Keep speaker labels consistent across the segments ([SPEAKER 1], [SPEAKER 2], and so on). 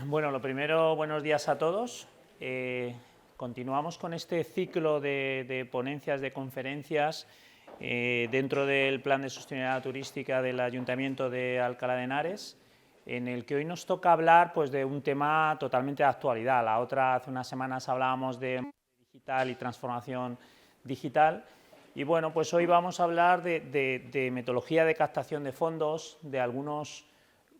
[SPEAKER 1] Bueno, lo primero, buenos días a todos. Continuamos con este ciclo de ponencias, de conferencias dentro del Plan de Sostenibilidad Turística del Ayuntamiento de Alcalá de Henares, en el que hoy nos toca hablar pues, de un tema totalmente de actualidad. Hace unas semanas hablábamos de digital y transformación digital. Y bueno, pues hoy vamos a hablar de metodología de captación de fondos, de algunos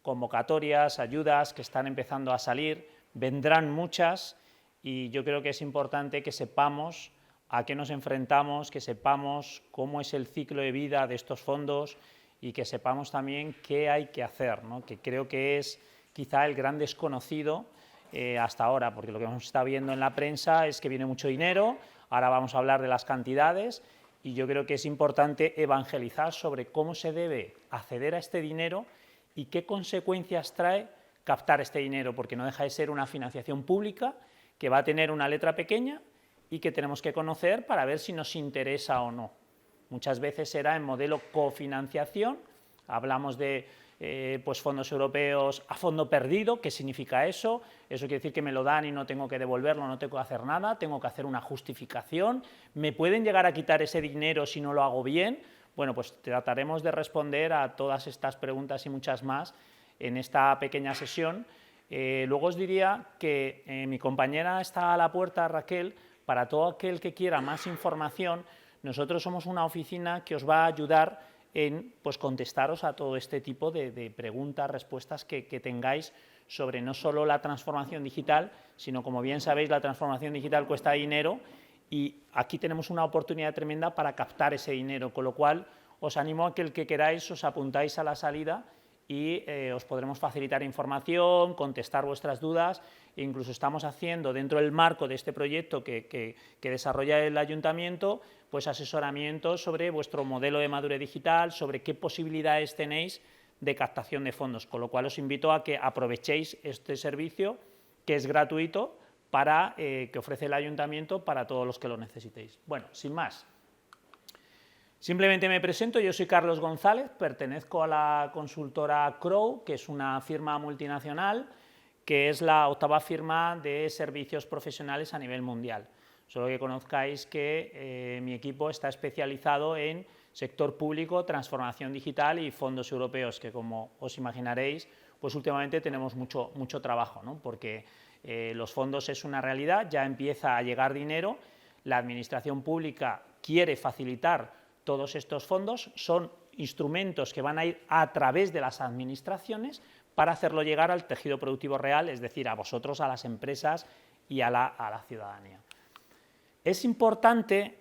[SPEAKER 1] convocatorias, ayudas que están empezando a salir, vendrán muchas y yo creo que es importante que sepamos a qué nos enfrentamos, que sepamos cómo es el ciclo de vida de estos fondos y que sepamos también qué hay que hacer, ¿no? Que creo que es quizá el gran desconocido hasta ahora, porque lo que hemos estado viendo en la prensa es que viene mucho dinero, ahora vamos a hablar de las cantidades y yo creo que es importante evangelizar sobre cómo se debe acceder a este dinero y qué consecuencias trae captar este dinero, porque no deja de ser una financiación pública que va a tener una letra pequeña y que tenemos que conocer para ver si nos interesa o no. Muchas veces será en modelo cofinanciación, hablamos de pues fondos europeos a fondo perdido. ¿Qué significa eso? Eso quiere decir que me lo dan y no tengo que devolverlo, no tengo que hacer nada, tengo que hacer una justificación. ¿Me pueden llegar a quitar ese dinero si no lo hago bien? Bueno, pues trataremos de responder a todas estas preguntas y muchas más en esta pequeña sesión. Luego os diría que mi compañera está a la puerta, Raquel, para todo aquel que quiera más información. Nosotros somos una oficina que os va a ayudar en pues, contestaros a todo este tipo de preguntas, respuestas que tengáis sobre no solo la transformación digital, sino, como bien sabéis, la transformación digital cuesta dinero y aquí tenemos una oportunidad tremenda para captar ese dinero, con lo cual os animo a que el que queráis os apuntáis a la salida y os podremos facilitar información, contestar vuestras dudas e incluso estamos haciendo dentro del marco de este proyecto que desarrolla el Ayuntamiento pues asesoramiento sobre vuestro modelo de madurez digital, sobre qué posibilidades tenéis de captación de fondos, con lo cual os invito a que aprovechéis este servicio que es gratuito para, que ofrece el Ayuntamiento para todos los que lo necesitéis. Bueno, sin más. Simplemente me presento, yo soy Carlos González, pertenezco a la consultora Crow, que es una firma multinacional, que es la 8ª firma de servicios profesionales a nivel mundial. Solo que conozcáis que mi equipo está especializado en sector público, transformación digital y fondos europeos, que como os imaginaréis, pues últimamente tenemos mucho trabajo, ¿no? Porque los fondos es una realidad, ya empieza a llegar dinero, la administración pública quiere facilitar todos estos fondos, son instrumentos que van a ir a través de las administraciones para hacerlo llegar al tejido productivo real, es decir, a vosotros, a las empresas y a la ciudadanía. Es importante,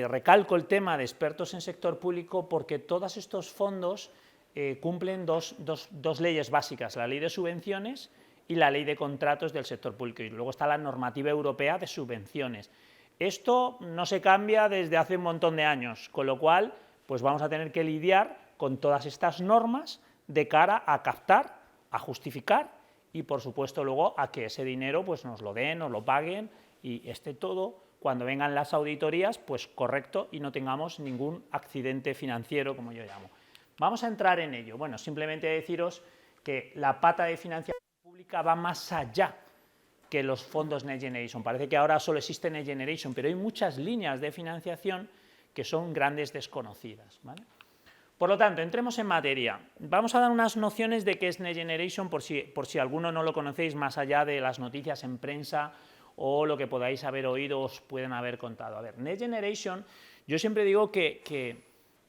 [SPEAKER 1] recalco el tema de expertos en sector público, porque todos estos fondos cumplen dos leyes básicas, la ley de subvenciones y la ley de contratos del sector público, y luego está la normativa europea de subvenciones. Esto no se cambia desde hace un montón de años, con lo cual pues vamos a tener que lidiar con todas estas normas de cara a captar, a justificar y por supuesto luego a que ese dinero pues nos lo den, nos lo paguen y esté todo, cuando vengan las auditorías, pues correcto y no tengamos ningún accidente financiero, como yo llamo. Vamos a entrar en ello. Bueno, simplemente deciros que la pata de financiación pública va más allá que los fondos Next Generation. Parece que ahora solo existe Next Generation, pero hay muchas líneas de financiación que son grandes desconocidas, ¿vale? Por lo tanto, entremos en materia. Vamos a dar unas nociones de qué es Next Generation, por si alguno no lo conocéis, más allá de las noticias en prensa o lo que podáis haber oído os pueden haber contado. A ver, Next Generation, yo siempre digo que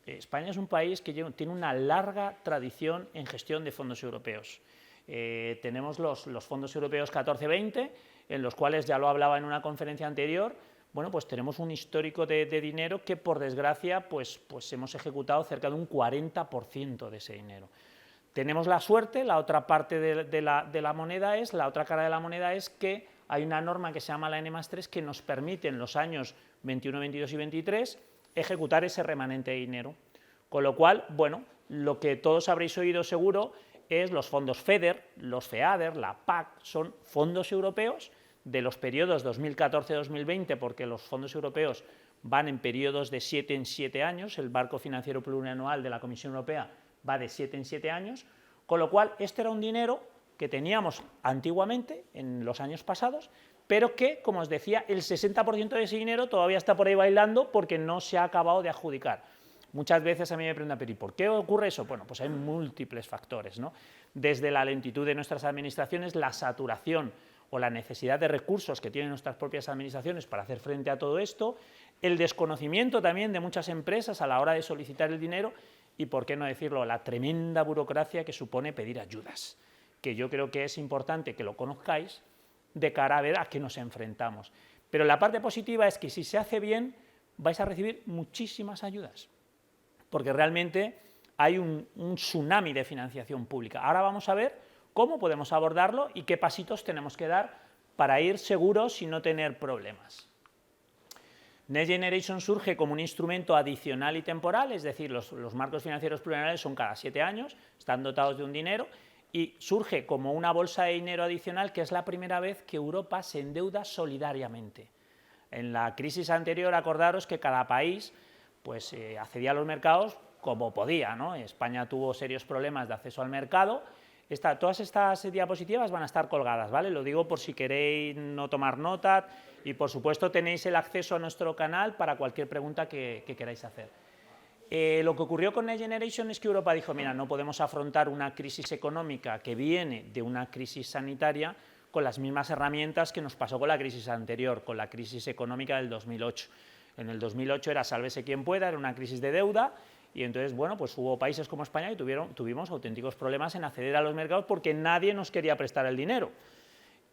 [SPEAKER 1] España es un país que tiene una larga tradición en gestión de fondos europeos. Tenemos los fondos europeos 14-20, en los cuales, ya lo hablaba en una conferencia anterior, bueno, pues tenemos un histórico de dinero que, por desgracia, pues hemos ejecutado cerca de un 40% de ese dinero. Tenemos la suerte, la otra parte de la moneda es, la otra cara de la moneda es que hay una norma que se llama la N+3 que nos permite en los años 21, 22 y 23 ejecutar ese remanente de dinero. Con lo cual, bueno, lo que todos habréis oído seguro es los fondos FEDER, los FEADER, la PAC, son fondos europeos de los periodos 2014-2020, porque los fondos europeos van en periodos de 7 en 7 años, el marco financiero plurianual de la Comisión Europea va de 7 en 7 años, con lo cual este era un dinero que teníamos antiguamente, en los años pasados, pero que, como os decía, el 60% de ese dinero todavía está por ahí bailando porque no se ha acabado de adjudicar. Muchas veces a mí me preguntan, pero ¿y por qué ocurre eso? Bueno, pues hay múltiples factores, ¿no? Desde la lentitud de nuestras administraciones, la saturación o la necesidad de recursos que tienen nuestras propias administraciones para hacer frente a todo esto, el desconocimiento también de muchas empresas a la hora de solicitar el dinero y, por qué no decirlo, la tremenda burocracia que supone pedir ayudas, que yo creo que es importante que lo conozcáis de cara a ver a qué nos enfrentamos. Pero la parte positiva es que si se hace bien, vais a recibir muchísimas ayudas, porque realmente hay un tsunami de financiación pública. Ahora vamos a ver cómo podemos abordarlo y qué pasitos tenemos que dar para ir seguros y no tener problemas. Next Generation surge como un instrumento adicional y temporal, es decir, los marcos financieros plurianuales son cada 7 años, están dotados de un dinero, y surge como una bolsa de dinero adicional, que es la primera vez que Europa se endeuda solidariamente. En la crisis anterior, acordaros que cada país pues, accedía a los mercados como podía, ¿no? España tuvo serios problemas de acceso al mercado. Todas estas diapositivas van a estar colgadas, ¿vale? Lo digo por si queréis no tomar nota, y por supuesto tenéis el acceso a nuestro canal para cualquier pregunta que queráis hacer. Lo que ocurrió con Next Generation es que Europa dijo, mira, no podemos afrontar una crisis económica que viene de una crisis sanitaria con las mismas herramientas que nos pasó con la crisis anterior, con la crisis económica del 2008. En el 2008 era sálvese quien pueda, era una crisis de deuda, y entonces, bueno, pues hubo países como España que tuvimos auténticos problemas en acceder a los mercados porque nadie nos quería prestar el dinero.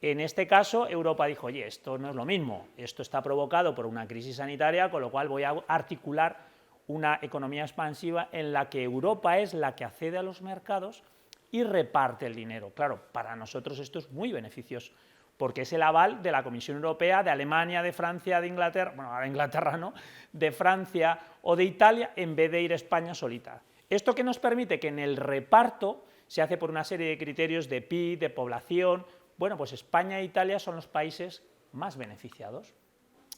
[SPEAKER 1] En este caso, Europa dijo, oye, esto no es lo mismo, esto está provocado por una crisis sanitaria, con lo cual voy a articular una economía expansiva en la que Europa es la que accede a los mercados y reparte el dinero. Claro, para nosotros esto es muy beneficioso, porque es el aval de la Comisión Europea, de Alemania, de Francia, de Inglaterra, bueno, ahora Inglaterra no, de Francia o de Italia, en vez de ir a España solita. Esto que nos permite que en el reparto se hace por una serie de criterios de PIB, de población. Bueno, pues España e Italia son los países más beneficiados.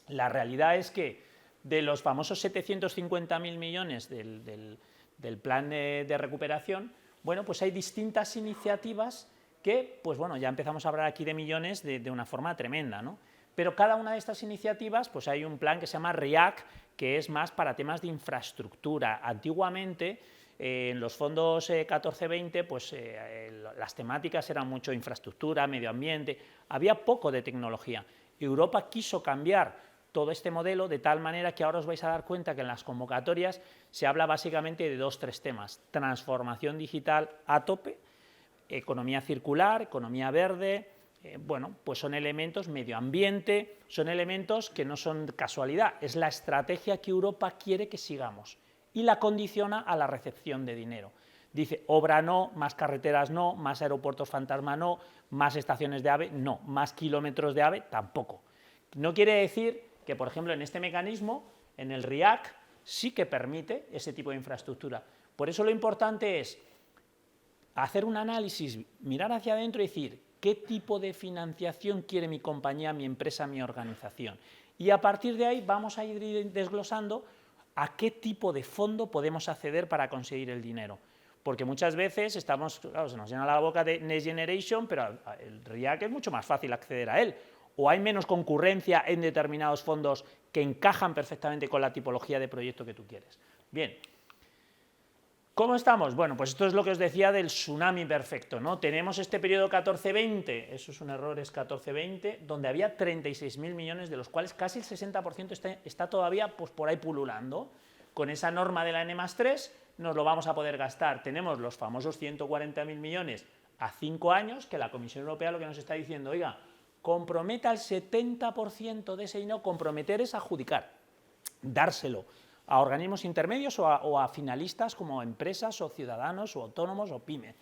[SPEAKER 1] La realidad es que de los famosos 750.000 millones del plan de recuperación, bueno, pues hay distintas iniciativas que, pues bueno, ya empezamos a hablar aquí de millones de una forma tremenda, ¿no? Pero cada una de estas iniciativas, pues hay un plan que se llama REACT, que es más para temas de infraestructura. Antiguamente, en los fondos 14-20, pues las temáticas eran mucho infraestructura, medio ambiente, había poco de tecnología. Europa quiso cambiar todo este modelo de tal manera que ahora os vais a dar cuenta que en las convocatorias se habla básicamente de 2-3 temas: transformación digital a tope, economía circular, economía verde. Bueno, pues son elementos, medio ambiente, son elementos que no son casualidad, es la estrategia que Europa quiere que sigamos y la condiciona a la recepción de dinero. Dice, obra no, más carreteras no, más aeropuertos fantasma no, más estaciones de AVE no, más kilómetros de AVE tampoco. No quiere decir que, por ejemplo, en este mecanismo, en el REACT, sí que permite ese tipo de infraestructura. Por eso lo importante es hacer un análisis, mirar hacia adentro y decir, ¿qué tipo de financiación quiere mi compañía, mi empresa, mi organización? Y a partir de ahí vamos a ir desglosando a qué tipo de fondo podemos acceder para conseguir el dinero. Porque muchas veces claro, se nos llena la boca de Next Generation, pero el REACT es mucho más fácil acceder a él. O hay menos concurrencia en determinados fondos que encajan perfectamente con la tipología de proyecto que tú quieres. Bien. ¿Cómo estamos? Bueno, pues esto es lo que os decía del tsunami perfecto, ¿no? Tenemos este periodo 14-20, eso es un error, es 14-20, donde había 36.000 millones, de los cuales casi el 60% está todavía pues, por ahí pululando. Con esa norma de la N+3 nos lo vamos a poder gastar. Tenemos los famosos 140.000 millones a 5 años, que la Comisión Europea lo que nos está diciendo, oiga, comprometa el 70% de ese dinero, comprometer es adjudicar, dárselo a organismos intermedios o a finalistas como empresas o ciudadanos o autónomos o pymes.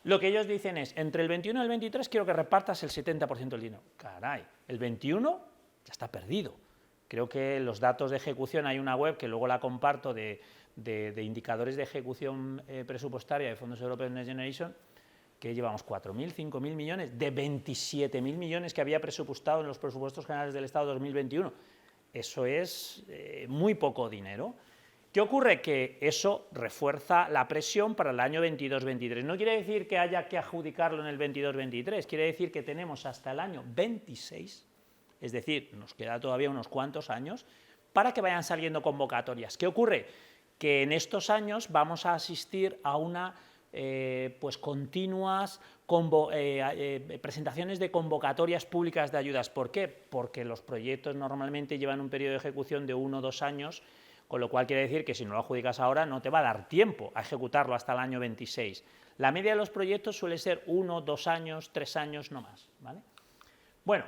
[SPEAKER 1] Lo que ellos dicen es, entre el 21 y el 23 quiero que repartas el 70% del dinero. Caray, el 21 ya está perdido. Creo que los datos de ejecución, hay una web que luego la comparto de indicadores de ejecución presupuestaria de fondos europeos Next Generation, que llevamos 4.000, 5.000 millones de 27.000 millones que había presupuestado en los presupuestos generales del Estado 2021. Eso es muy poco dinero. ¿Qué ocurre? Que eso refuerza la presión para el año 22-23. No quiere decir que haya que adjudicarlo en el 22-23, quiere decir que tenemos hasta el año 26, es decir, nos queda todavía unos cuantos años, para que vayan saliendo convocatorias. ¿Qué ocurre? Que en estos años vamos a asistir a una pues continuas presentaciones de convocatorias públicas de ayudas. ¿Por qué? Porque los proyectos normalmente llevan un periodo de ejecución de 1 o 2 años, con lo cual quiere decir que si no lo adjudicas ahora no te va a dar tiempo a ejecutarlo hasta el año 26. La media de los proyectos suele ser 1, 2 años, 3 años, no más, ¿vale? Bueno,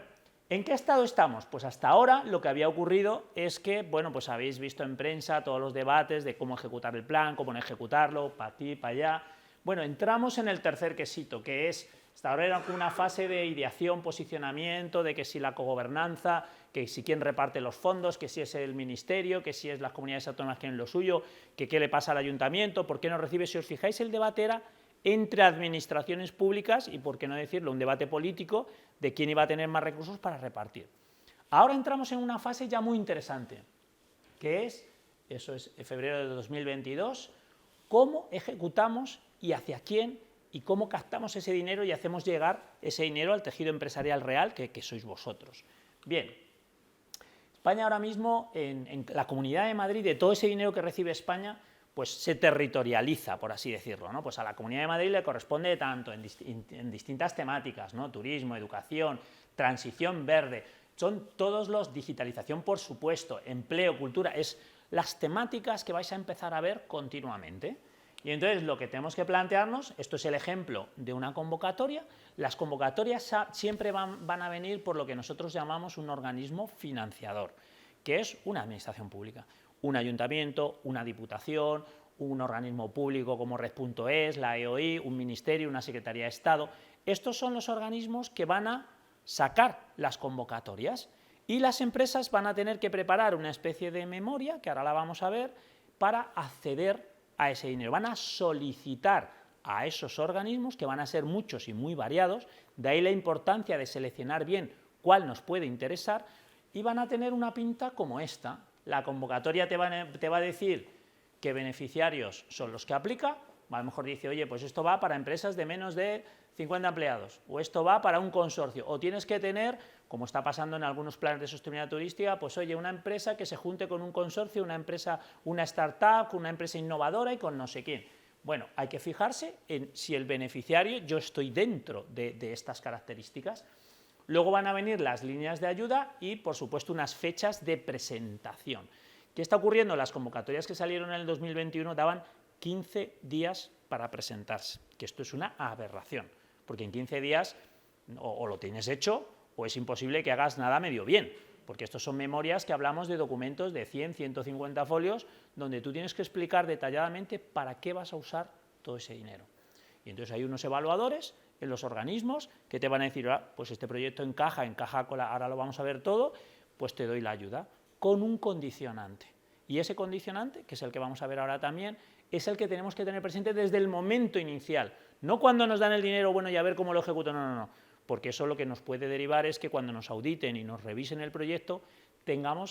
[SPEAKER 1] ¿en qué estado estamos? Pues hasta ahora lo que había ocurrido es que, bueno, pues habéis visto en prensa todos los debates de cómo ejecutar el plan, cómo no ejecutarlo, para aquí, para allá. Bueno, entramos en el tercer quesito, que es, hasta ahora era una fase de ideación, posicionamiento, de que si la cogobernanza, que si quién reparte los fondos, que si es el ministerio, que si es las comunidades autónomas que tienen lo suyo, que qué le pasa al ayuntamiento, por qué no recibe. Si os fijáis, el debate era entre administraciones públicas y, por qué no decirlo, un debate político de quién iba a tener más recursos para repartir. Ahora entramos en una fase ya muy interesante, que es, eso es febrero de 2022, cómo ejecutamos y hacia quién y cómo captamos ese dinero y hacemos llegar ese dinero al tejido empresarial real que sois vosotros. Bien, España ahora mismo, en la Comunidad de Madrid, de todo ese dinero que recibe España, pues se territorializa, por así decirlo, ¿no? Pues a la Comunidad de Madrid le corresponde tanto en distintas temáticas, ¿no? Turismo, educación, transición verde, son todos los, digitalización por supuesto, empleo, cultura, es las temáticas que vais a empezar a ver continuamente. Y entonces lo que tenemos que plantearnos, esto es el ejemplo de una convocatoria, las convocatorias siempre van a venir por lo que nosotros llamamos un organismo financiador, que es una administración pública. Un ayuntamiento, una diputación, un organismo público como Red.es, la EOI, un ministerio, una Secretaría de Estado. Estos son los organismos que van a sacar las convocatorias y las empresas van a tener que preparar una especie de memoria, que ahora la vamos a ver, para acceder a ese dinero. Van a solicitar a esos organismos, que van a ser muchos y muy variados, de ahí la importancia de seleccionar bien cuál nos puede interesar, y van a tener una pinta como esta. La convocatoria te va a decir qué beneficiarios son los que aplica, a lo mejor dice, oye, pues esto va para empresas de menos de 50 empleados, o esto va para un consorcio, o tienes que tener, como está pasando en algunos planes de sostenibilidad turística, pues oye, una empresa que se junte con un consorcio, una empresa, una startup, una empresa innovadora y con no sé quién. Bueno, hay que fijarse en si el beneficiario, yo estoy dentro de estas características. Luego van a venir las líneas de ayuda y, por supuesto, unas fechas de presentación. ¿Qué está ocurriendo? Las convocatorias que salieron en el 2021 daban 15 días para presentarse, que esto es una aberración, porque en 15 días o lo tienes hecho o es imposible que hagas nada medio bien, porque estos son memorias que hablamos de documentos de 100, 150 folios, donde tú tienes que explicar detalladamente para qué vas a usar todo ese dinero. Y entonces hay unos evaluadores en los organismos que te van a decir, ah, pues este proyecto encaja con la, ahora lo vamos a ver todo, pues te doy la ayuda, con un condicionante. Y ese condicionante, que es el que vamos a ver ahora también, es el que tenemos que tener presente desde el momento inicial, no cuando nos dan el dinero, bueno, y a ver cómo lo ejecuto, no, porque eso lo que nos puede derivar es que cuando nos auditen y nos revisen el proyecto,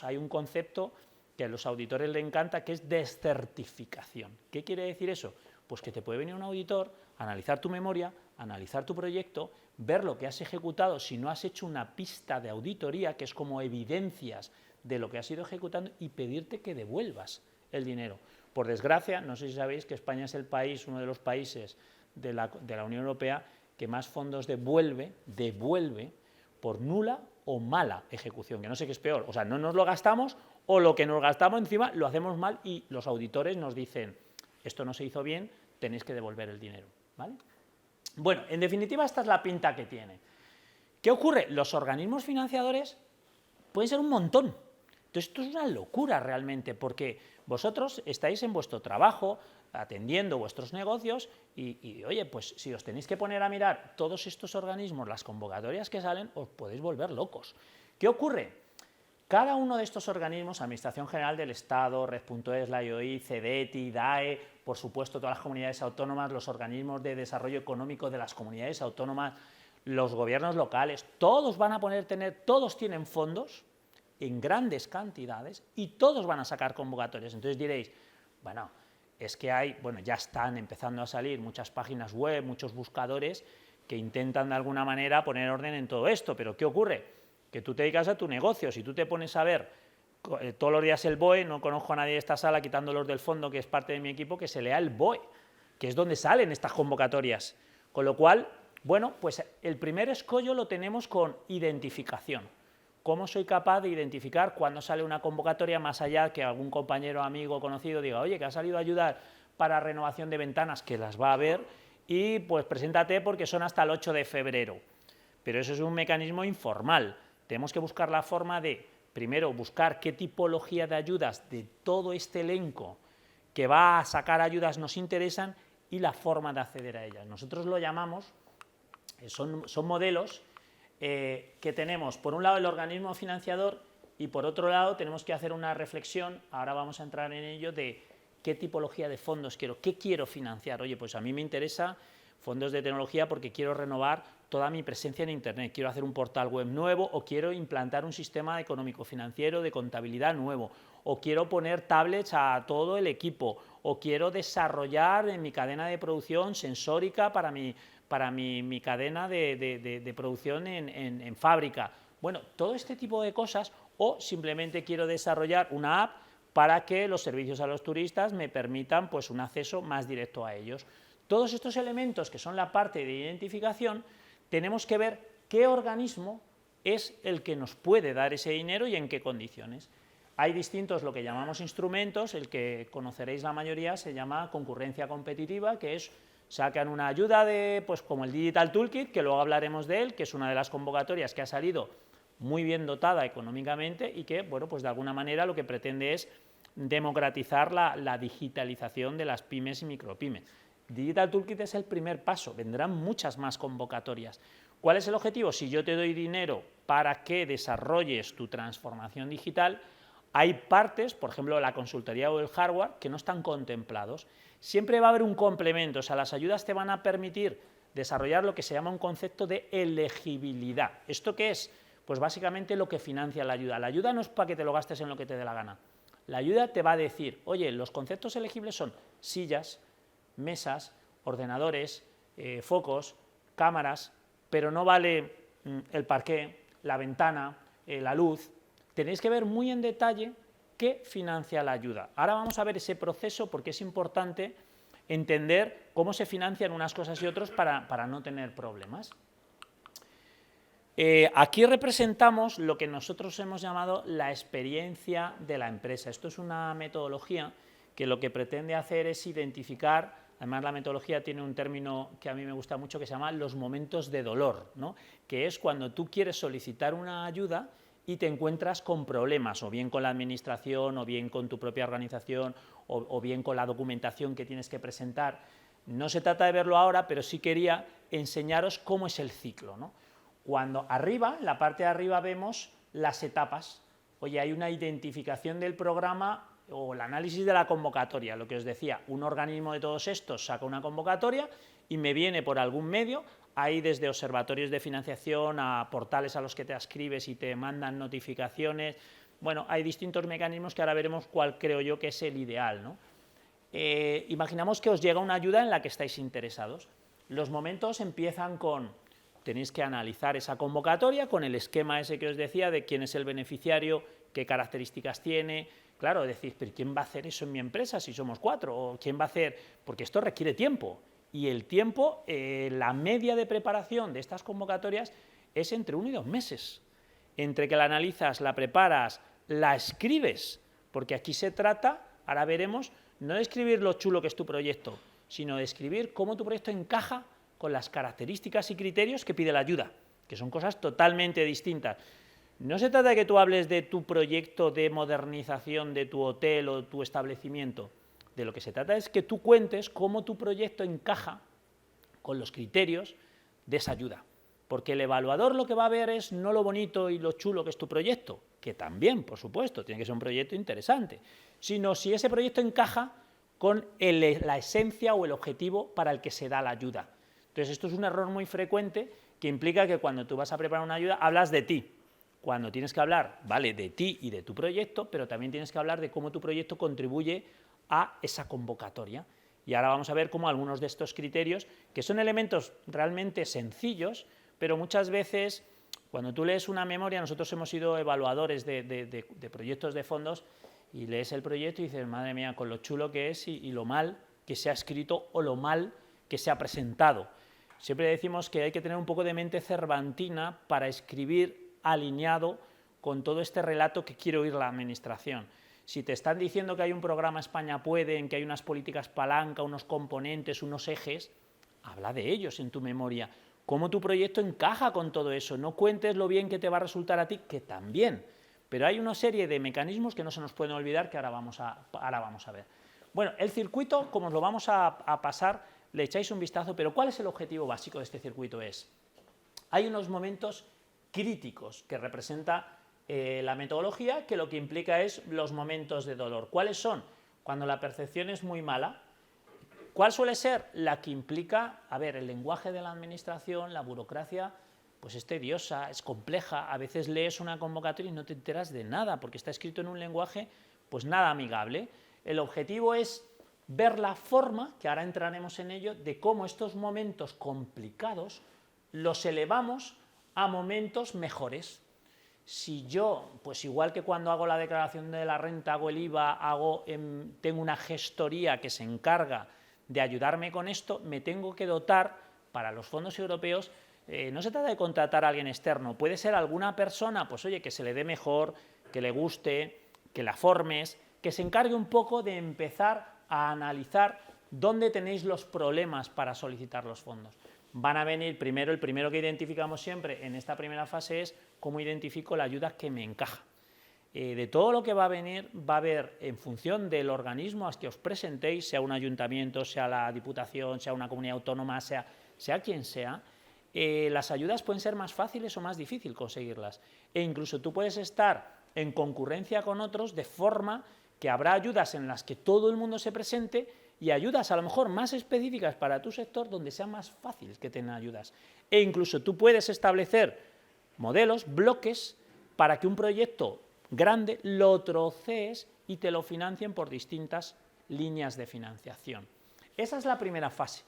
[SPEAKER 1] hay un concepto que a los auditores les encanta, que es descertificación. ¿Qué quiere decir eso? Pues que te puede venir un auditor, analizar tu memoria, analizar tu proyecto, ver lo que has ejecutado, si no has hecho una pista de auditoría, que es como evidencias de lo que has ido ejecutando, y pedirte que devuelvas el dinero. Por desgracia, no sé si sabéis que España es el país, uno de los países de la Unión Europea que más fondos devuelve por nula o mala ejecución, que no sé qué es peor, o sea, no nos lo gastamos o lo que nos gastamos encima lo hacemos mal y los auditores nos dicen, esto no se hizo bien, tenéis que devolver el dinero, ¿vale? Bueno, en definitiva esta es la pinta que tiene. ¿Qué ocurre? Los organismos financiadores pueden ser un montón. Entonces esto es una locura realmente, porque vosotros estáis en vuestro trabajo, atendiendo vuestros negocios y, oye, pues si os tenéis que poner a mirar todos estos organismos, las convocatorias que salen, os podéis volver locos. ¿Qué ocurre? Cada uno de estos organismos, Administración General del Estado, Red.es, la IOI, CEDETI, DAE, por supuesto todas las comunidades autónomas, los organismos de desarrollo económico de las comunidades autónomas, los gobiernos locales, todos van a todos tienen fondos en grandes cantidades y todos van a sacar convocatorias. Entonces diréis, Bueno, es que ya están empezando a salir muchas páginas web, muchos buscadores que intentan de alguna manera poner orden en todo esto, pero ¿qué ocurre? Que tú te dedicas a tu negocio, si tú te pones a ver todos los días el BOE, no conozco a nadie de esta sala, quitándolos del fondo, que es parte de mi equipo, que se lea el BOE, que es donde salen estas convocatorias, con lo cual, bueno, pues el primer escollo lo tenemos con identificación. ¿Cómo soy capaz de identificar cuando sale una convocatoria, más allá que algún compañero, amigo, conocido diga, oye, que ha salido a ayudar para renovación de ventanas, que las va a ver, y pues preséntate porque son hasta el 8 de febrero. Pero eso es un mecanismo informal. Tenemos que buscar la forma de, primero, buscar qué tipología de ayudas de todo este elenco que va a sacar ayudas nos interesan y la forma de acceder a ellas. Nosotros lo llamamos, son modelos que tenemos, por un lado, el organismo financiador y por otro lado tenemos que hacer una reflexión, ahora vamos a entrar en ello, de qué tipología de fondos quiero, qué quiero financiar. Oye, pues a mí me interesa fondos de tecnología porque quiero renovar toda mi presencia en Internet, quiero hacer un portal web nuevo o quiero implantar un sistema económico-financiero de contabilidad nuevo o quiero poner tablets a todo el equipo o quiero desarrollar en mi cadena de producción sensórica para mi cadena de producción en fábrica. Bueno, todo este tipo de cosas, o simplemente quiero desarrollar una app para que los servicios a los turistas me permitan pues un acceso más directo a ellos. Todos estos elementos que son la parte de identificación, tenemos que ver qué organismo es el que nos puede dar ese dinero y en qué condiciones. Hay distintos, lo que llamamos instrumentos, el que conoceréis la mayoría se llama concurrencia competitiva, que es, sacan una ayuda pues como el Digital Toolkit, que luego hablaremos de él, que es una de las convocatorias que ha salido muy bien dotada económicamente y que, bueno, pues de alguna manera lo que pretende es democratizar la digitalización de las pymes y micropymes. Digital Toolkit es el primer paso, vendrán muchas más convocatorias. ¿Cuál es el objetivo? Si yo te doy dinero para que desarrolles tu transformación digital, hay partes, por ejemplo, la consultoría o el hardware, que no están contemplados. Siempre va a haber un complemento, o sea, las ayudas te van a permitir desarrollar lo que se llama un concepto de elegibilidad. ¿Esto qué es? Pues básicamente lo que financia la ayuda. La ayuda no es para que te lo gastes en lo que te dé la gana. La ayuda te va a decir, oye, los conceptos elegibles son sillas, mesas, ordenadores, focos, cámaras, pero no vale el parqué, la ventana, la luz. Tenéis que ver muy en detalle qué financia la ayuda. Ahora vamos a ver ese proceso porque es importante entender cómo se financian unas cosas y otras para no tener problemas. Aquí representamos lo que nosotros hemos llamado la experiencia de la empresa. Esto es una metodología que lo que pretende hacer es identificar, además la metodología tiene un término que a mí me gusta mucho que se llama los momentos de dolor, ¿no? Que es cuando tú quieres solicitar una ayuda y te encuentras con problemas, o bien con la administración, o bien con tu propia organización, o bien con la documentación que tienes que presentar. No se trata de verlo ahora, pero sí quería enseñaros cómo es el ciclo, ¿no? Cuando arriba, en la parte de arriba, vemos las etapas. Oye, hay una identificación del programa o el análisis de la convocatoria, lo que os decía, un organismo de todos estos saca una convocatoria y me viene por algún medio, hay desde observatorios de financiación a portales a los que te ascribes y te mandan notificaciones, bueno, hay distintos mecanismos que ahora veremos cuál creo yo que es el ideal, ¿no? Imaginamos que os llega una ayuda en la que estáis interesados. Los momentos empiezan con, tenéis que analizar esa convocatoria con el esquema ese que os decía de quién es el beneficiario, qué características tiene. Claro, decís, pero ¿quién va a hacer eso en mi empresa si somos 4? ¿O quién va a hacer? Porque esto requiere tiempo. Y el tiempo, la media de preparación de estas convocatorias es entre 1 y 2 meses. Entre que la analizas, la preparas, la escribes, porque aquí se trata, ahora veremos, no de escribir lo chulo que es tu proyecto, sino de escribir cómo tu proyecto encaja con las características y criterios que pide la ayuda, que son cosas totalmente distintas. No se trata de que tú hables de tu proyecto de modernización de tu hotel o tu establecimiento. De lo que se trata es que tú cuentes cómo tu proyecto encaja con los criterios de esa ayuda. Porque el evaluador lo que va a ver es no lo bonito y lo chulo que es tu proyecto, que también, por supuesto, tiene que ser un proyecto interesante, sino si ese proyecto encaja con la esencia o el objetivo para el que se da la ayuda. Entonces, esto es un error muy frecuente que implica que cuando tú vas a preparar una ayuda, hablas de ti. Cuando tienes que hablar, vale, de ti y de tu proyecto, pero también tienes que hablar de cómo tu proyecto contribuye a esa convocatoria. Y ahora vamos a ver cómo algunos de estos criterios, que son elementos realmente sencillos, pero muchas veces cuando tú lees una memoria, nosotros hemos sido evaluadores de proyectos de fondos, y lees el proyecto y dices, madre mía, con lo chulo que es y lo mal que se ha escrito o lo mal que se ha presentado. Siempre decimos que hay que tener un poco de mente cervantina para escribir alineado con todo este relato que quiere oír la administración. Si te están diciendo que hay un programa España Puede, en que hay unas políticas palanca, unos componentes, unos ejes, habla de ellos en tu memoria. ¿Cómo tu proyecto encaja con todo eso? No cuentes lo bien que te va a resultar a ti, que también. Pero hay una serie de mecanismos que no se nos pueden olvidar que ahora vamos a ver. Bueno, el circuito, como os lo vamos a pasar, le echáis un vistazo, pero ¿cuál es el objetivo básico de este circuito? Hay unos momentos críticos que representa la metodología, que lo que implica es los momentos de dolor. ¿Cuáles son? Cuando la percepción es muy mala. ¿Cuál suele ser? La que implica, a ver, el lenguaje de la administración, la burocracia, pues es tediosa, es compleja, a veces lees una convocatoria y no te enteras de nada, porque está escrito en un lenguaje pues nada amigable. El objetivo es ver la forma, que ahora entraremos en ello, de cómo estos momentos complicados los elevamos a momentos mejores. Si yo, pues igual que cuando hago la declaración de la renta, hago el IVA, tengo una gestoría que se encarga de ayudarme con esto, me tengo que dotar para los fondos europeos. No se trata de contratar a alguien externo, puede ser alguna persona, pues oye, que se le dé mejor, que le guste, que la formes, que se encargue un poco de empezar a analizar dónde tenéis los problemas para solicitar los fondos. Van a venir primero, el primero que identificamos siempre en esta primera fase es cómo identifico la ayuda que me encaja. De todo lo que va a venir, va a haber, en función del organismo a que os presentéis, sea un ayuntamiento, sea la Diputación, sea una comunidad autónoma, sea quien sea, las ayudas pueden ser más fáciles o más difíciles conseguirlas. E incluso tú puedes estar en concurrencia con otros de forma que habrá ayudas en las que todo el mundo se presente y ayudas a lo mejor más específicas para tu sector donde sea más fácil que tengan ayudas. E incluso tú puedes establecer modelos, bloques, para que un proyecto grande lo trocees y te lo financien por distintas líneas de financiación. Esa es la primera fase.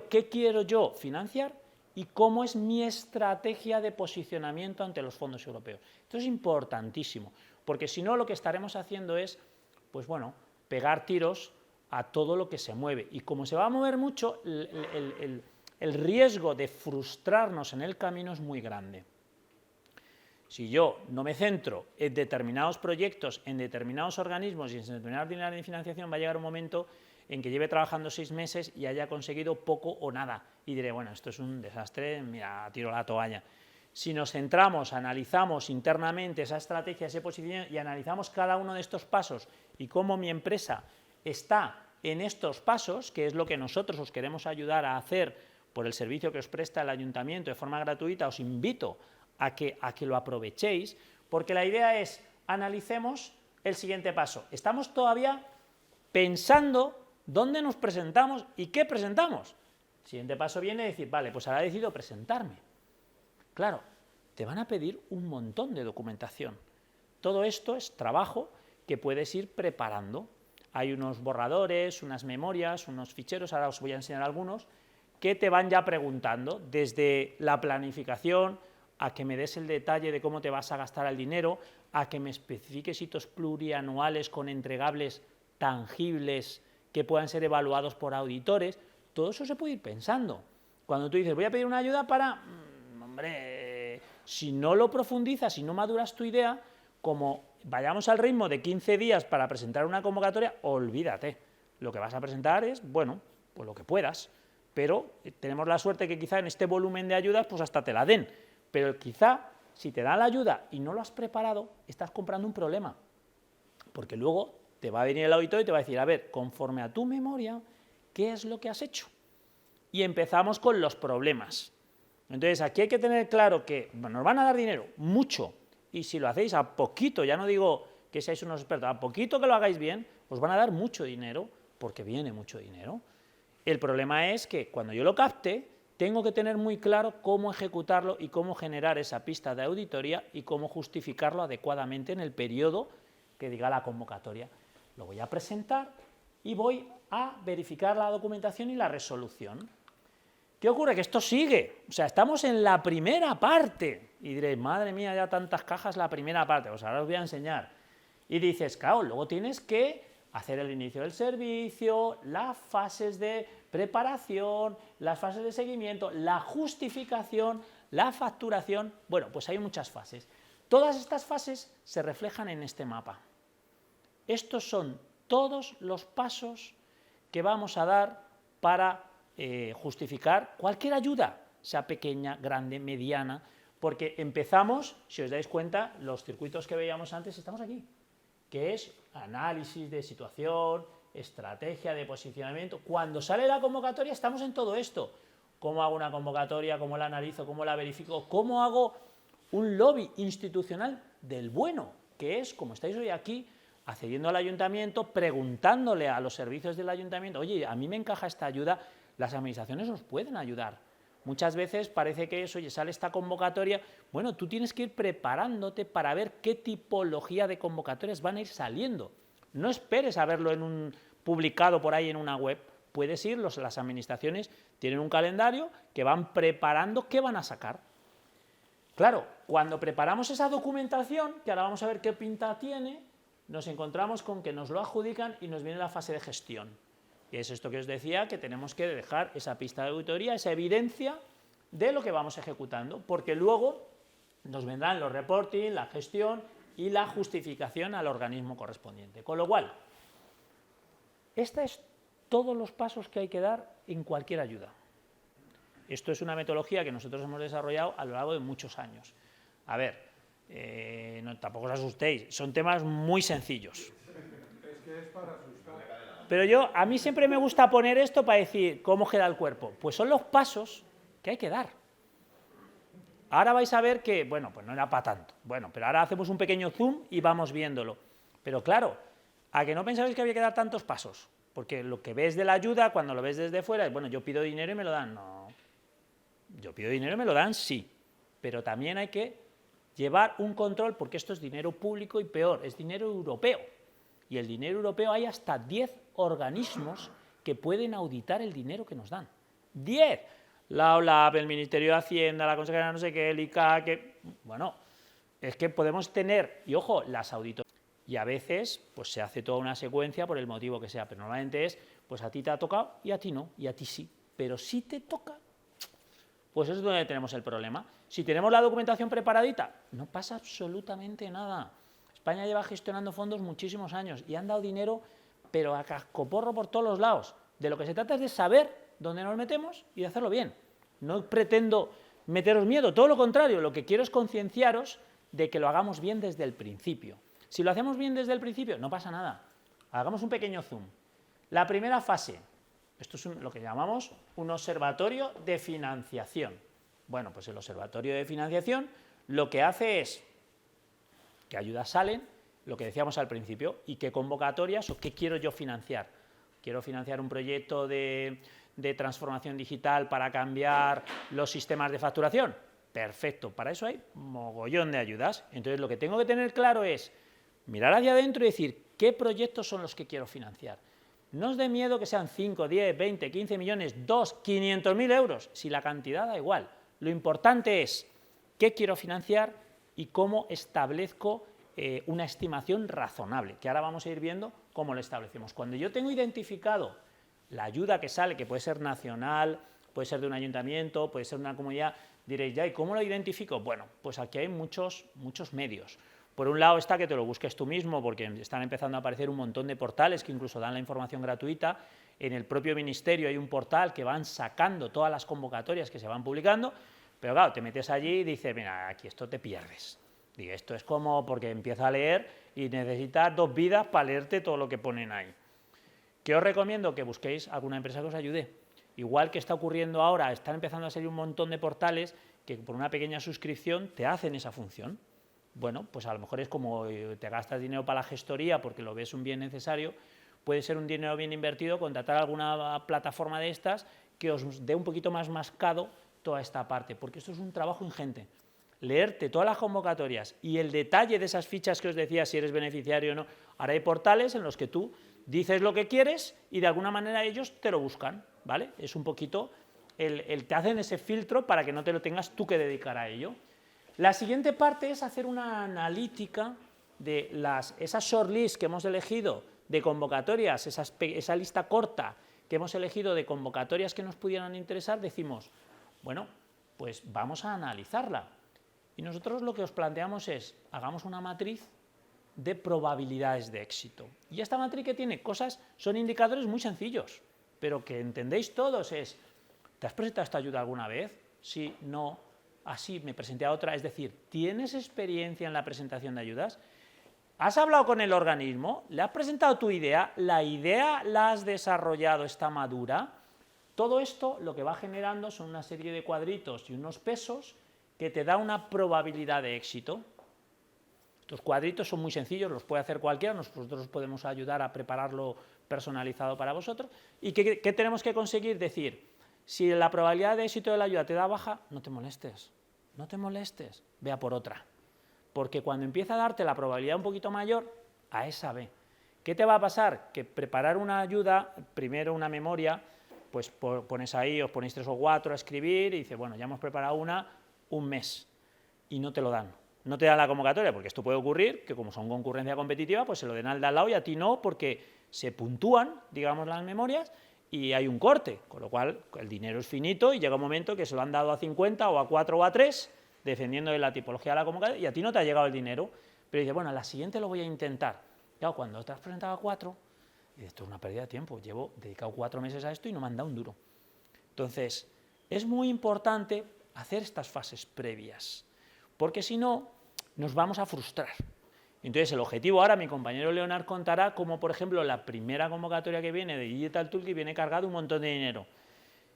[SPEAKER 1] ¿Qué quiero yo financiar y cómo es mi estrategia de posicionamiento ante los fondos europeos? Esto es importantísimo, porque si no lo que estaremos haciendo es, pues bueno, pegar tiros a todo lo que se mueve. Y como se va a mover mucho, el riesgo de frustrarnos en el camino es muy grande. Si yo no me centro en determinados proyectos, en determinados organismos y en determinadas líneas de financiación, va a llegar un momento en que lleve trabajando 6 meses y haya conseguido poco o nada. Y diré, bueno, esto es un desastre, mira, tiro la toalla. Si nos centramos, analizamos internamente esa estrategia, ese posicionamiento y analizamos cada uno de estos pasos y cómo mi empresa está en estos pasos, que es lo que nosotros os queremos ayudar a hacer por el servicio que os presta el ayuntamiento de forma gratuita, os invito a que lo aprovechéis, porque la idea es, analicemos el siguiente paso. Estamos todavía pensando dónde nos presentamos y qué presentamos. El siguiente paso viene a decir, vale, pues ahora decido presentarme. Claro, te van a pedir un montón de documentación. Todo esto es trabajo que puedes ir preparando. Hay unos borradores, unas memorias, unos ficheros, ahora os voy a enseñar algunos, que te van ya preguntando, desde la planificación, a que me des el detalle de cómo te vas a gastar el dinero, a que me especifiques hitos plurianuales con entregables tangibles que puedan ser evaluados por auditores. Todo eso se puede ir pensando. Cuando tú dices, voy a pedir una ayuda para... hombre, si no lo profundizas, si no maduras tu idea, como vayamos al ritmo de 15 días para presentar una convocatoria, olvídate. Lo que vas a presentar es, bueno, pues lo que puedas, pero tenemos la suerte que quizá en este volumen de ayudas pues hasta te la den. Pero quizá, si te dan la ayuda y no lo has preparado, estás comprando un problema. Porque luego te va a venir el auditor y te va a decir, a ver, conforme a tu memoria, ¿qué es lo que has hecho? Y empezamos con los problemas. Entonces, aquí hay que tener claro que nos van a dar dinero, mucho, y si lo hacéis a poquito, ya no digo que seáis unos expertos, a poquito que lo hagáis bien, os van a dar mucho dinero, porque viene mucho dinero. El problema es que cuando yo lo capte, tengo que tener muy claro cómo ejecutarlo y cómo generar esa pista de auditoría y cómo justificarlo adecuadamente en el periodo que diga la convocatoria. lo voy a presentar y voy a verificar la documentación y la resolución. ¿Qué ocurre? Que esto sigue, o sea, estamos en la primera parte, y diréis, madre mía, ya tantas cajas la primera parte, pues ahora os voy a enseñar. Y dices, claro, luego tienes que hacer el inicio del servicio, las fases de preparación, las fases de seguimiento, la justificación, la facturación, bueno, pues hay muchas fases. Todas estas fases se reflejan en este mapa. Estos son todos los pasos que vamos a dar para justificar cualquier ayuda, sea pequeña, grande, mediana, porque empezamos, si os dais cuenta, los circuitos que veíamos antes, estamos aquí, que es análisis de situación, estrategia de posicionamiento. Cuando sale la convocatoria estamos en todo esto. ¿Cómo hago una convocatoria? ¿Cómo la analizo? ¿Cómo la verifico? ¿Cómo hago un lobby institucional del bueno? Que es, como estáis hoy aquí, accediendo al ayuntamiento, preguntándole a los servicios del ayuntamiento, oye, a mí me encaja esta ayuda, las administraciones nos pueden ayudar. Muchas veces parece que eso, oye, sale esta convocatoria, bueno, tú tienes que ir preparándote para ver qué tipología de convocatorias van a ir saliendo. No esperes a verlo publicado por ahí en una web, puedes ir, las administraciones tienen un calendario que van preparando qué van a sacar. Claro, cuando preparamos esa documentación, que ahora vamos a ver qué pinta tiene, nos encontramos con que nos lo adjudican y nos viene la fase de gestión. Y es esto que os decía, que tenemos que dejar esa pista de auditoría, esa evidencia de lo que vamos ejecutando, porque luego nos vendrán los reporting, la gestión y la justificación al organismo correspondiente. Con lo cual, estos es todos los pasos que hay que dar en cualquier ayuda. Esto es una metodología que nosotros hemos desarrollado a lo largo de muchos años. A ver, no, tampoco os asustéis, son temas muy sencillos.
[SPEAKER 2] Es que es para asustar.
[SPEAKER 1] Pero a mí siempre me gusta poner esto para decir cómo queda el cuerpo. Pues son los pasos que hay que dar. Ahora vais a ver que, bueno, pues no era para tanto. Bueno, pero ahora hacemos un pequeño zoom y vamos viéndolo. Pero claro, ¿a que no pensabais que había que dar tantos pasos? Porque lo que ves de la ayuda, cuando lo ves desde fuera, es, bueno, yo pido dinero y me lo dan. No, yo pido dinero y me lo dan, sí. Pero también hay que llevar un control, porque esto es dinero público y peor, es dinero europeo. Y el dinero europeo hay hasta 10 organismos que pueden auditar el dinero que nos dan. 10. La OLAF, el Ministerio de Hacienda, la Consejería no sé qué, el ICA, que... Bueno, es que podemos tener, y ojo, las auditorías. Y a veces, pues se hace toda una secuencia por el motivo que sea, pero normalmente es, pues a ti te ha tocado y a ti no, y a ti sí. Pero si te toca, pues eso es donde tenemos el problema. Si tenemos la documentación preparadita, no pasa absolutamente nada. España lleva gestionando fondos muchísimos años y han dado dinero, pero a cascoporro por todos los lados. De lo que se trata es de saber dónde nos metemos y de hacerlo bien. No pretendo meteros miedo, todo lo contrario, lo que quiero es concienciaros de que lo hagamos bien desde el principio. Si lo hacemos bien desde el principio, no pasa nada. Hagamos un pequeño zoom. La primera fase, esto es lo que llamamos un observatorio de financiación. Bueno, pues el observatorio de financiación lo que hace es qué ayudas salen, lo que decíamos al principio, y qué convocatorias o qué quiero yo financiar. Quiero financiar un proyecto de transformación digital para cambiar los sistemas de facturación. Perfecto, para eso hay mogollón de ayudas. Entonces lo que tengo que tener claro es mirar hacia adentro y decir qué proyectos son los que quiero financiar. No os dé miedo que sean 5, 10, 20, 15 millones, 2, 500.000 euros, si la cantidad da igual. Lo importante es qué quiero financiar y cómo establezco una estimación razonable, que ahora vamos a ir viendo cómo lo establecemos. Cuando yo tengo identificado la ayuda que sale, que puede ser nacional, puede ser de un ayuntamiento, puede ser de una comunidad, diréis, ya, ¿y cómo lo identifico? Bueno, pues aquí hay muchos medios. Por un lado está que te lo busques tú mismo, porque están empezando a aparecer un montón de portales que incluso dan la información gratuita. En el propio ministerio hay un portal que van sacando todas las convocatorias que se van publicando, pero claro, te metes allí y dices, mira, aquí esto te pierdes. Y esto es como porque empieza a leer y necesitas 2 vidas para leerte todo lo que ponen ahí. ¿Qué os recomiendo? Que busquéis alguna empresa que os ayude. Igual que está ocurriendo ahora, están empezando a salir un montón de portales que por una pequeña suscripción te hacen esa función. Bueno, pues a lo mejor es como te gastas dinero para la gestoría porque lo ves un bien necesario, puede ser un dinero bien invertido, contratar alguna plataforma de estas que os dé un poquito más mascado toda esta parte, porque esto es un trabajo ingente. leerte todas las convocatorias y el detalle de esas fichas que os decía, si eres beneficiario o no. Ahora hay portales en los que tú dices lo que quieres y de alguna manera ellos te lo buscan, ¿vale? Es un poquito, te hacen ese filtro para que no te lo tengas tú que dedicar a ello. La siguiente parte es hacer una analítica de esas shortlists que hemos elegido de convocatorias, esa lista corta que hemos elegido de convocatorias que nos pudieran interesar, decimos, bueno, pues vamos a analizarla. Y nosotros lo que os planteamos es, hagamos una matriz de probabilidades de éxito. Y esta matriz que tiene cosas, son indicadores muy sencillos, pero que entendéis todos es, ¿te has presentado esta ayuda alguna vez? Sí, no, así me presenté a otra. Es decir, ¿tienes experiencia en la presentación de ayudas? ¿Has hablado con el organismo? ¿Le has presentado tu idea? ¿La idea la has desarrollado, está madura? Todo esto lo que va generando son una serie de cuadritos y unos pesos que te da una probabilidad de éxito. Estos cuadritos son muy sencillos, los puede hacer cualquiera, nosotros os podemos ayudar a prepararlo personalizado para vosotros. ¿Y qué tenemos que conseguir? Decir, si la probabilidad de éxito de la ayuda te da baja, no te molestes, vea por otra. Porque cuando empieza a darte la probabilidad un poquito mayor, a esa ve. ¿Qué te va a pasar? Que preparar una ayuda, primero una memoria, pues pones ahí, os ponéis 3 o 4 a escribir y dice, bueno, ya hemos preparado un mes y no te lo dan. No te dan la convocatoria, porque esto puede ocurrir, que como son concurrencia competitiva, pues se lo den al de al lado y a ti no, porque se puntúan, digamos, las memorias y hay un corte, con lo cual el dinero es finito y llega un momento que se lo han dado a 50 o a 4 o a 3, dependiendo de la tipología de la convocatoria, y a ti no te ha llegado el dinero, pero dices, bueno, a la siguiente lo voy a intentar. Claro, cuando te has presentado a 4, dices, esto es una pérdida de tiempo, llevo dedicado 4 meses a esto y no me han dado un duro. Entonces, es muy importante hacer estas fases previas, porque si no, nos vamos a frustrar. Entonces, el objetivo ahora, mi compañero Leonard contará cómo, por ejemplo, la primera convocatoria que viene de Digital Toolkit viene cargado un montón de dinero.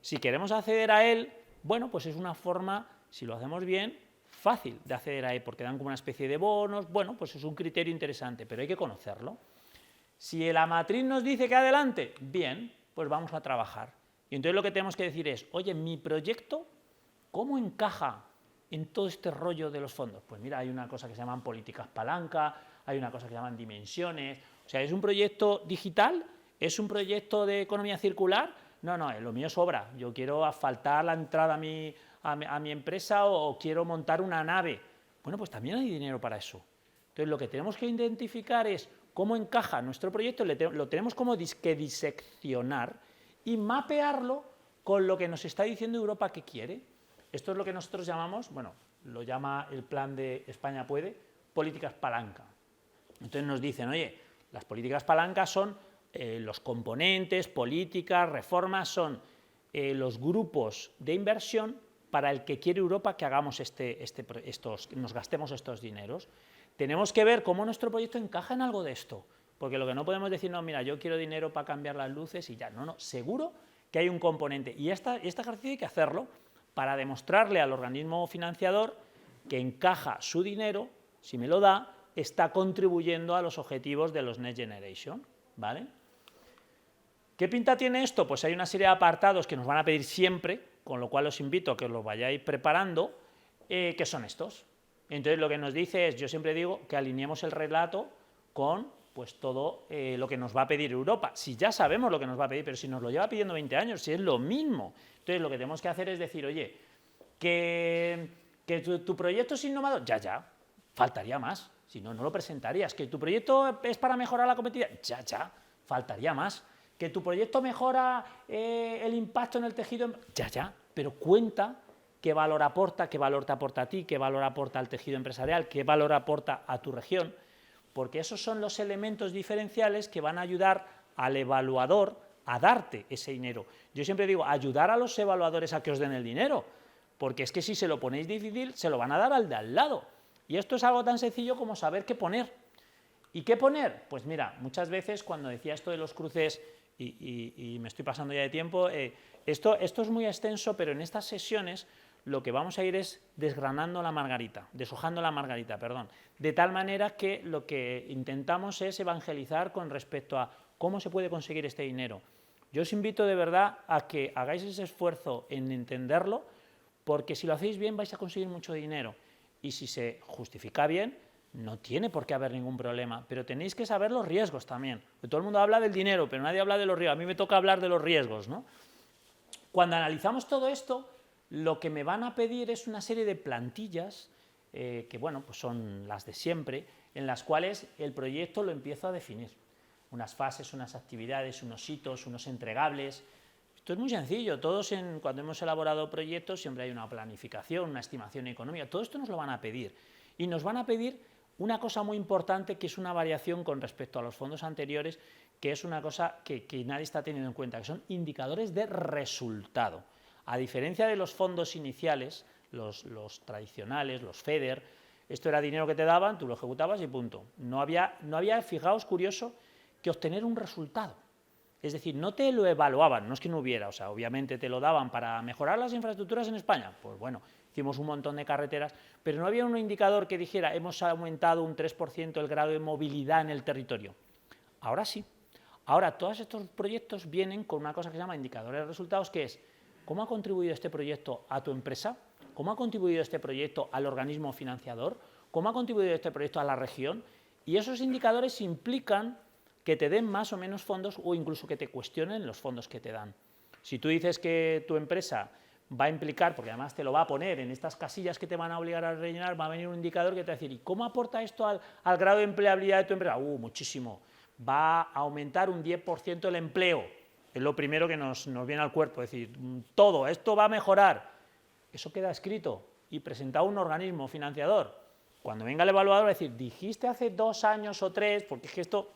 [SPEAKER 1] Si queremos acceder a él, bueno, pues es una forma, si lo hacemos bien, fácil de acceder a él, porque dan como una especie de bonos, bueno, pues es un criterio interesante, pero hay que conocerlo. Si la matriz nos dice que adelante, bien, pues vamos a trabajar. Y entonces lo que tenemos que decir es, oye, mi proyecto, ¿cómo encaja en todo este rollo de los fondos? Pues mira, hay una cosa que se llaman políticas palanca, hay una cosa que se llaman dimensiones, o sea, ¿es un proyecto digital? ¿Es un proyecto de economía circular? No, lo mío sobra, yo quiero asfaltar la entrada a mi empresa o quiero montar una nave. Bueno, pues también hay dinero para eso. Entonces, lo que tenemos que identificar es cómo encaja nuestro proyecto, lo tenemos como que diseccionar y mapearlo con lo que nos está diciendo Europa que quiere. Esto es lo que nosotros llamamos, bueno, lo llama el plan de España Puede, políticas palanca. Entonces nos dicen, oye, las políticas palancas son los componentes, políticas, reformas, son los grupos de inversión para el que quiere Europa que hagamos nos gastemos estos dineros. Tenemos que ver cómo nuestro proyecto encaja en algo de esto, porque lo que no podemos decir, no, mira, yo quiero dinero para cambiar las luces y ya, no, seguro que hay un componente. Y este ejercicio hay que hacerlo para demostrarle al organismo financiador que encaja su dinero, si me lo da, está contribuyendo a los objetivos de los Next Generation, ¿vale? ¿Qué pinta tiene esto? Pues hay una serie de apartados que nos van a pedir siempre, con lo cual os invito a que os los vayáis preparando, que son estos. Entonces lo que nos dice es, yo siempre digo, que alineemos el relato con pues todo lo que nos va a pedir Europa. Si ya sabemos lo que nos va a pedir, pero si nos lo lleva pidiendo 20 años, si es lo mismo. Entonces lo que tenemos que hacer es decir, oye, que tu proyecto es innovador, ya, faltaría más, si no, no lo presentarías. Que tu proyecto es para mejorar la competitividad, ya, faltaría más. Que tu proyecto mejora el impacto en el tejido, ya, pero cuenta qué valor aporta, qué valor te aporta a ti, qué valor aporta al tejido empresarial, qué valor aporta a tu región, porque esos son los elementos diferenciales que van a ayudar al evaluador a darte ese dinero. Yo siempre digo, ayudar a los evaluadores a que os den el dinero, porque es que si se lo ponéis difícil, se lo van a dar al de al lado. Y esto es algo tan sencillo como saber qué poner. ¿Y qué poner? Pues mira, muchas veces cuando decía esto de los cruces, y me estoy pasando ya de tiempo, esto es muy extenso, pero en estas sesiones lo que vamos a ir es deshojando la margarita, perdón, de tal manera que lo que intentamos es evangelizar con respecto a cómo se puede conseguir este dinero. Yo os invito de verdad a que hagáis ese esfuerzo en entenderlo, porque si lo hacéis bien vais a conseguir mucho dinero. y si se justifica bien, no tiene por qué haber ningún problema, pero tenéis que saber los riesgos también. Todo el mundo habla del dinero, pero nadie habla de los riesgos. A mí me toca hablar de los riesgos, ¿no? Cuando analizamos todo esto, lo que me van a pedir es una serie de plantillas, que bueno, pues son las de siempre, en las cuales el proyecto lo empiezo a definir. Unas fases, unas actividades, unos hitos, unos entregables. Esto es muy sencillo, cuando hemos elaborado proyectos siempre hay una planificación, una estimación económica, todo esto nos lo van a pedir. Y nos van a pedir una cosa muy importante, que es una variación con respecto a los fondos anteriores, que es una cosa que nadie está teniendo en cuenta, que son indicadores de resultado. A diferencia de los fondos iniciales, los tradicionales, los FEDER, esto era dinero que te daban, tú lo ejecutabas y punto. No había, fijaos, curioso, que obtener un resultado. Es decir, no te lo evaluaban, no es que no hubiera, o sea, obviamente te lo daban para mejorar las infraestructuras en España, pues bueno, hicimos un montón de carreteras, pero no había un indicador que dijera, hemos aumentado un 3% el grado de movilidad en el territorio. Ahora sí. Ahora, todos estos proyectos vienen con una cosa que se llama indicadores de resultados, que es, ¿cómo ha contribuido este proyecto a tu empresa? ¿Cómo ha contribuido este proyecto al organismo financiador? ¿Cómo ha contribuido este proyecto a la región? Y esos indicadores implican que te den más o menos fondos o incluso que te cuestionen los fondos que te dan. Si tú dices que tu empresa va a implicar, porque además te lo va a poner en estas casillas que te van a obligar a rellenar, va a venir un indicador que te va a decir, ¿y cómo aporta esto al grado de empleabilidad de tu empresa? Muchísimo. Va a aumentar un 10% el empleo. Es lo primero que nos viene al cuerpo, es decir, todo, esto va a mejorar. Eso queda escrito y presentado a un organismo financiador. Cuando venga el evaluador va a decir, dijiste hace 2 años o 3, porque es que esto...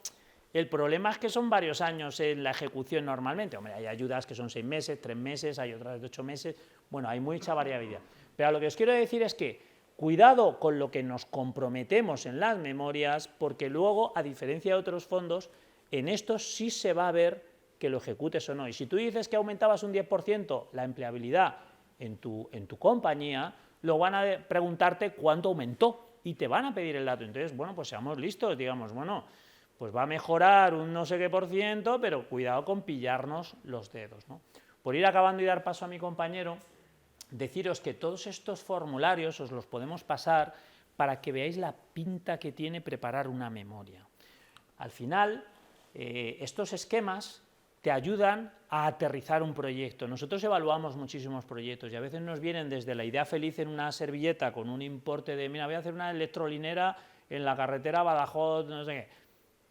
[SPEAKER 1] El problema es que son varios años en la ejecución normalmente. Hombre, hay ayudas que son 6 meses, 3 meses, hay otras de 8 meses. Bueno, hay mucha variabilidad. Pero lo que os quiero decir es que cuidado con lo que nos comprometemos en las memorias, porque luego, a diferencia de otros fondos, en estos sí se va a ver que lo ejecutes o no. Y si tú dices que aumentabas un 10% la empleabilidad en tu compañía, luego van a preguntarte cuánto aumentó y te van a pedir el dato. Entonces, bueno, pues seamos listos, digamos, bueno, pues va a mejorar un no sé qué %, pero cuidado con pillarnos los dedos, ¿no? Por ir acabando y dar paso a mi compañero, deciros que todos estos formularios os los podemos pasar para que veáis la pinta que tiene preparar una memoria. Al final, estos esquemas te ayudan a aterrizar un proyecto. Nosotros evaluamos muchísimos proyectos y a veces nos vienen desde la idea feliz en una servilleta con un importe de, mira, voy a hacer una electrolinera en la carretera Badajoz, no sé qué.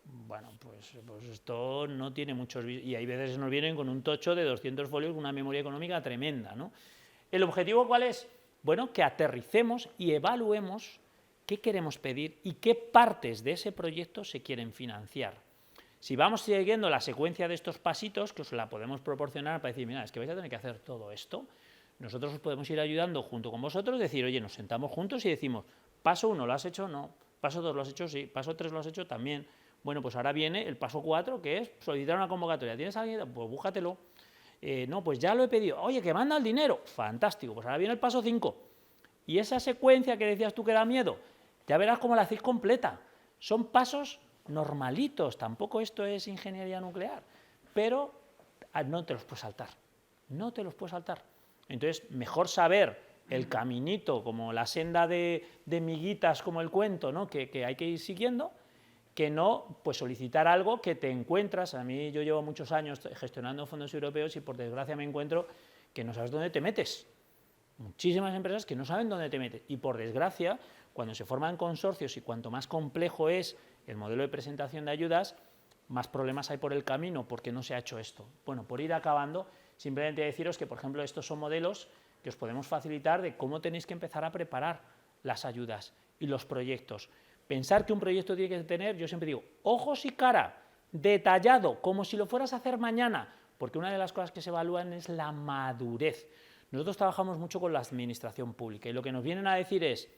[SPEAKER 1] Bueno, pues esto no tiene muchos... Y hay veces nos vienen con un tocho de 200 folios con una memoria económica tremenda, ¿no? ¿El objetivo cuál es? Bueno, que aterricemos y evaluemos qué queremos pedir y qué partes de ese proyecto se quieren financiar. Si vamos siguiendo la secuencia de estos pasitos, que os la podemos proporcionar para decir, mira, es que vais a tener que hacer todo esto, nosotros os podemos ir ayudando junto con vosotros, decir, oye, nos sentamos juntos y decimos, paso 1, ¿lo has hecho? No. Paso 2, ¿lo has hecho? Sí. Paso 3, ¿lo has hecho? También. Bueno, pues ahora viene el paso 4, que es solicitar una convocatoria. ¿Tienes alguien? Pues búscatelo. No, pues ya lo he pedido. Oye, que manda el dinero. Fantástico. Pues ahora viene el paso 5. Y esa secuencia que decías tú que da miedo, ya verás cómo la hacéis completa. Son pasos normalitos. Tampoco esto es ingeniería nuclear. Pero no te los puedes saltar. No te los puedes saltar. Entonces, mejor saber el caminito, como la senda de miguitas, como el cuento, ¿no? que hay que ir siguiendo, que no pues solicitar algo que te encuentras. A mí, yo llevo muchos años gestionando fondos europeos y por desgracia me encuentro que no sabes dónde te metes. Muchísimas empresas que no saben dónde te metes y por desgracia, cuando se forman consorcios y cuanto más complejo es el modelo de presentación de ayudas, más problemas hay por el camino porque no se ha hecho esto. Bueno, por ir acabando, simplemente deciros que, por ejemplo, estos son modelos que os podemos facilitar de cómo tenéis que empezar a preparar las ayudas y los proyectos. Pensar que un proyecto tiene que tener, yo siempre digo, ojos y cara, detallado, como si lo fueras a hacer mañana, porque una de las cosas que se evalúan es la madurez. Nosotros trabajamos mucho con la administración pública y lo que nos vienen a decir es,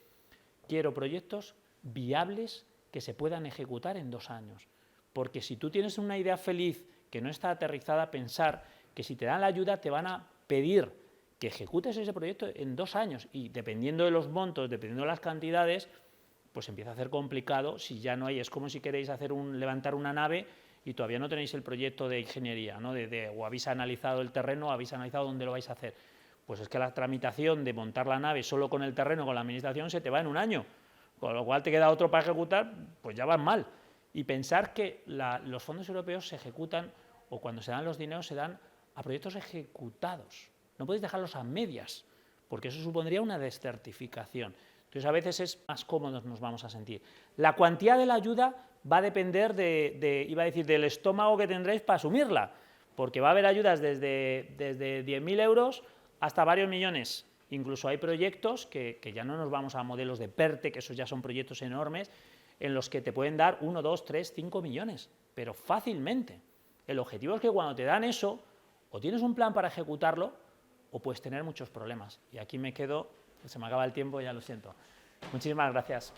[SPEAKER 1] quiero proyectos viables que se puedan ejecutar en 2 años. Porque si tú tienes una idea feliz que no está aterrizada, pensar que si te dan la ayuda te van a pedir que ejecutes ese proyecto en 2 años y dependiendo de los montos, dependiendo de las cantidades, pues empieza a ser complicado si ya no hay. Es como si queréis levantar una nave y todavía no tenéis el proyecto de ingeniería, ¿no? O habéis analizado el terreno, o habéis analizado dónde lo vais a hacer. pues es que la tramitación de montar la nave solo con el terreno, con la administración, se te va en un año, con lo cual te queda otro para ejecutar, pues ya vas mal. Y pensar que los fondos europeos se ejecutan, o cuando se dan los dineros, se dan a proyectos ejecutados. No puedes dejarlos a medias, porque eso supondría una desertificación. Entonces, a veces es más cómodos nos vamos a sentir. La cuantía de la ayuda va a depender del estómago que tendréis para asumirla, porque va a haber ayudas desde 10.000 euros hasta varios millones. Incluso hay proyectos que ya no nos vamos a modelos de PERTE, que esos ya son proyectos enormes, en los que te pueden dar 1, 2, 3, 5 millones, pero fácilmente. El objetivo es que cuando te dan eso, o tienes un plan para ejecutarlo, o puedes tener muchos problemas. Y aquí me quedo, se me acaba el tiempo, ya lo siento. Muchísimas gracias.